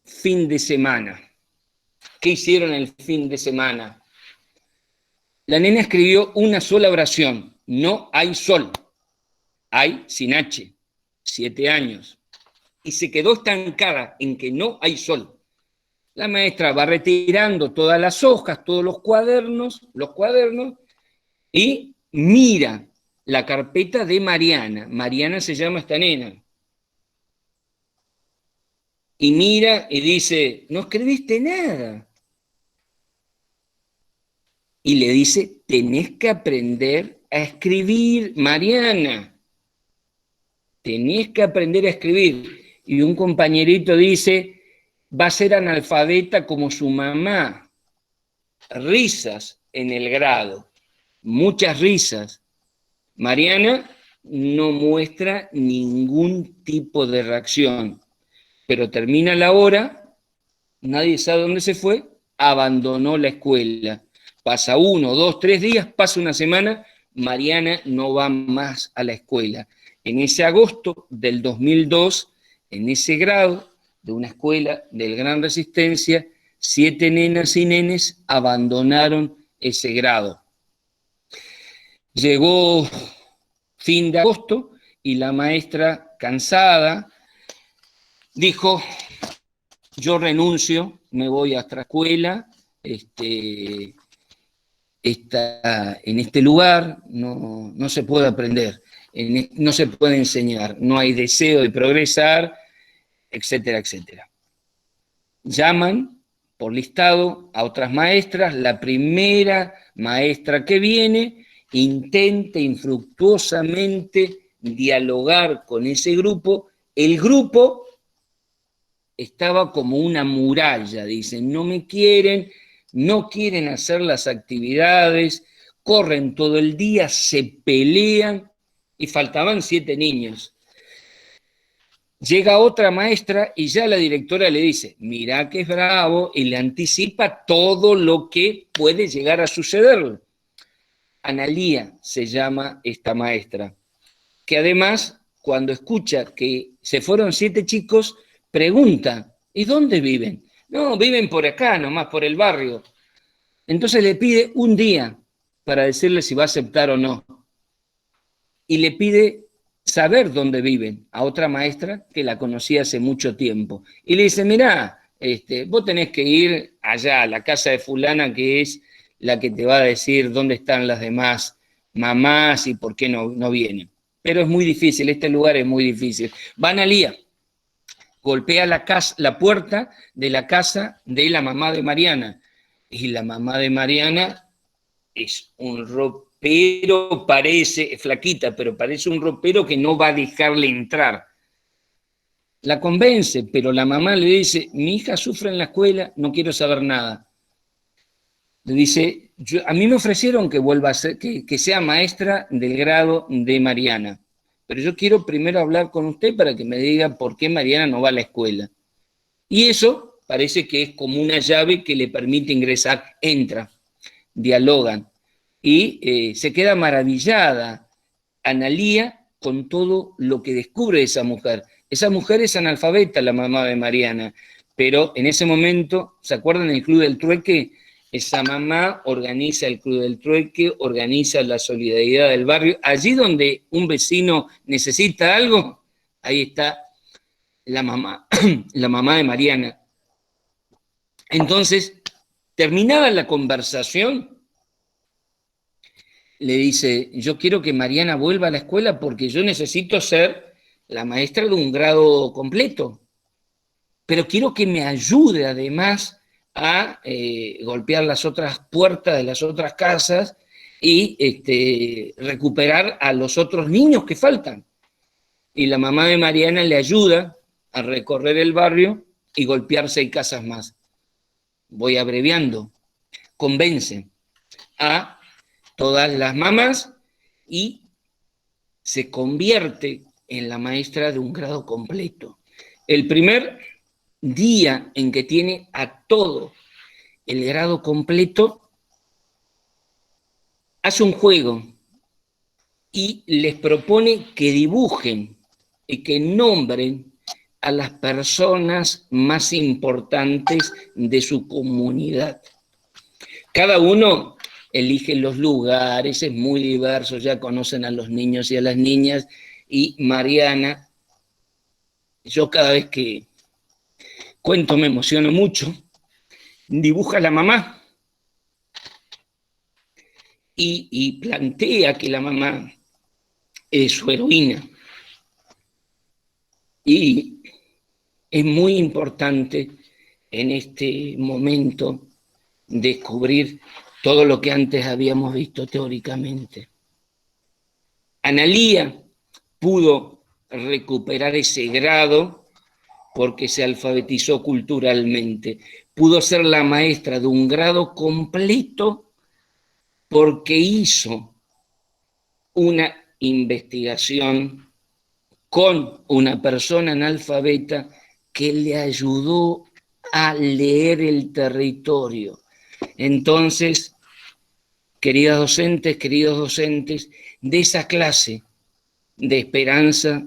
fin de semana. ¿Qué hicieron el fin de semana? La nena escribió una sola oración, no hay sol, hay sin H, 7 años, y se quedó estancada en que no hay sol. La maestra va retirando todas las hojas, todos los cuadernos, y mira la carpeta de Mariana. Mariana se llama esta nena. Y mira y dice, no escribiste nada. Y le dice, tenés que aprender a escribir, Mariana. Tenés que aprender a escribir. Y un compañerito dice, va a ser analfabeta como su mamá. Risas en el grado, muchas risas. Mariana no muestra ningún tipo de reacción, pero termina la hora, nadie sabe dónde se fue, abandonó la escuela. Pasa 1, 2, 3 días, pasa una semana, Mariana no va más a la escuela. En ese agosto del 2002, en ese grado de una escuela del Gran Resistencia, 7 nenas y nenes abandonaron ese grado. Llegó fin de agosto y la maestra, cansada, dijo, yo renuncio, me voy a otra escuela, en este lugar no se puede aprender, no se puede enseñar, no hay deseo de progresar, etcétera, etcétera. Llaman por listado a otras maestras, la primera maestra que viene intenta infructuosamente dialogar con ese grupo, el grupo estaba como una muralla, dicen, no me quieren, no quieren hacer las actividades, corren todo el día, se pelean y faltaban 7 niños. Llega otra maestra y ya la directora le dice, mira que es bravo, y le anticipa todo lo que puede llegar a suceder. Analía se llama esta maestra, que además, cuando escucha que se fueron 7 chicos, pregunta, ¿y dónde viven? No, viven por acá, nomás por el barrio. Entonces le pide un día para decirle si va a aceptar o no. y le pide saber dónde viven a otra maestra que la conocía hace mucho tiempo. Y le dice, mirá, vos tenés que ir allá a la casa de fulana, que es la que te va a decir dónde están las demás mamás y por qué no vienen. Pero es muy difícil, este lugar es muy difícil. Va Analía, golpea la puerta de la casa de la mamá de Mariana. Y la mamá de Mariana es un ropero, parece, flaquita, pero parece un ropero que no va a dejarle entrar. La convence, pero la mamá le dice, mi hija sufre en la escuela, no quiero saber nada. Le dice, a mí me ofrecieron que vuelva a ser, que sea maestra del grado de Mariana, pero yo quiero primero hablar con usted para que me diga por qué Mariana no va a la escuela. Y eso parece que es como una llave que le permite ingresar. Entra, dialogan y se queda maravillada Analía con todo lo que descubre de esa mujer. Esa mujer es analfabeta, la mamá de Mariana, pero en ese momento, ¿se acuerdan del Club del Trueque? Esa mamá organiza el Club del Trueque, organiza la solidaridad del barrio. Allí donde un vecino necesita algo, ahí está la mamá de Mariana. Entonces, terminada la conversación, le dice, yo quiero que Mariana vuelva a la escuela porque yo necesito ser la maestra de un grado completo, pero quiero que me ayude además a golpear las otras puertas de las otras casas y recuperar a los otros niños que faltan. Y la mamá de Mariana le ayuda a recorrer el barrio y golpear 6 casas más. Voy abreviando. Convence a todas las mamás y se convierte en la maestra de un grado completo. El primer día en que tiene a todo el grado completo, hace un juego y les propone que dibujen y que nombren a las personas más importantes de su comunidad. Cada uno elige los lugares, es muy diverso, ya conocen a los niños y a las niñas, y Mariana, yo cada vez que cuento me emociono mucho, dibuja a la mamá y plantea que la mamá es su heroína. Y es muy importante en este momento descubrir todo lo que antes habíamos visto teóricamente. Analía pudo recuperar ese grado porque se alfabetizó culturalmente. Pudo ser la maestra de un grado completo porque hizo una investigación con una persona analfabeta que le ayudó a leer el territorio. Entonces, queridos docentes, de esa clase de esperanza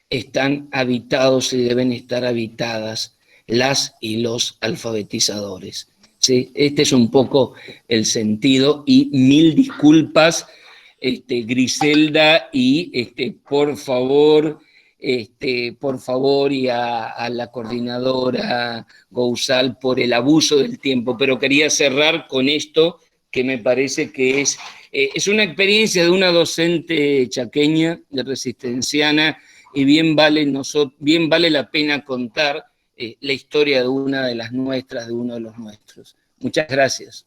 están habitados y deben estar habitadas las y los alfabetizadores. ¿Sí? Este es un poco el sentido y mil disculpas, Griselda, y por favor, y a la coordinadora Gouzal por el abuso del tiempo, pero quería cerrar con esto que me parece que es una experiencia de una docente chaqueña, de resistenciana, y bien vale la pena contar la historia de una de las nuestras, de uno de los nuestros. Muchas gracias.